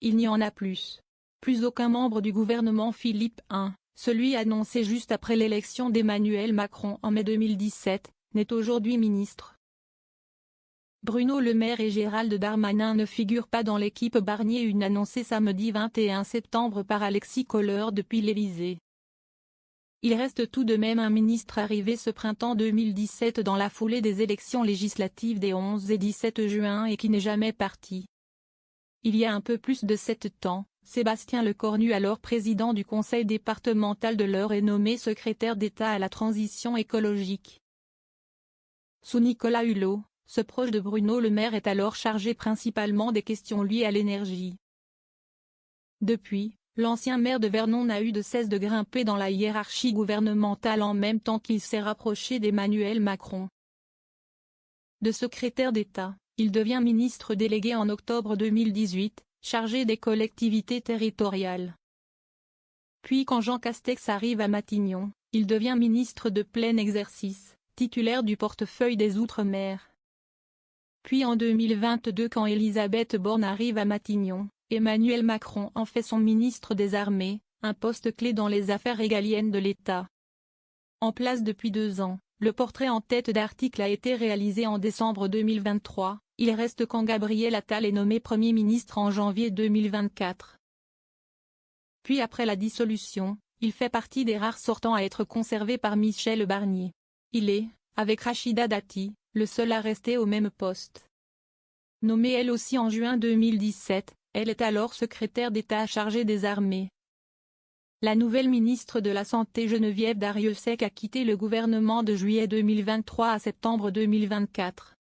il n'y en a plus. Plus aucun membre du gouvernement Philippe I, celui annoncé juste après l'élection d'Emmanuel Macron en mai 2017, n'est aujourd'hui ministre. Bruno Le Maire et Gérald Darmanin ne figurent pas dans l'équipe Barnier, une annoncée samedi 21 septembre par Alexis Kohler depuis l'Élysée. Il reste tout de même un ministre arrivé ce printemps 2017 dans la foulée des élections législatives des 11 et 17 juin et qui n'est jamais parti. Il y a un peu plus de 7 ans, Sébastien Lecornu, alors président du conseil départemental de l'Eure, est nommé secrétaire d'État à la transition écologique. Sous Nicolas Hulot, ce proche de Bruno Le Maire est alors chargé principalement des questions liées à l'énergie. Depuis, l'ancien maire de Vernon n'a eu de cesse de grimper dans la hiérarchie gouvernementale en même temps qu'il s'est rapproché d'Emmanuel Macron. De secrétaire d'État, il devient ministre délégué en octobre 2018, chargé des collectivités territoriales. Puis quand Jean Castex arrive à Matignon, il devient ministre de plein exercice, titulaire du portefeuille des Outre-mer. Puis en 2022, quand Elisabeth Borne arrive à Matignon, Emmanuel Macron en fait son ministre des Armées, un poste clé dans les affaires régaliennes de l'État. En place depuis 2 ans, le portrait en tête d'article a été réalisé en décembre 2023, il reste quand Gabriel Attal est nommé Premier ministre en janvier 2024. Puis après la dissolution, il fait partie des rares sortants à être conservés par Michel Barnier. Il est, avec Rachida Dati, le seul à rester au même poste. Nommée elle aussi en juin 2017, elle est alors secrétaire d'État chargée des armées. La nouvelle ministre de la Santé Geneviève Darrieussecq a quitté le gouvernement de juillet 2023 à septembre 2024.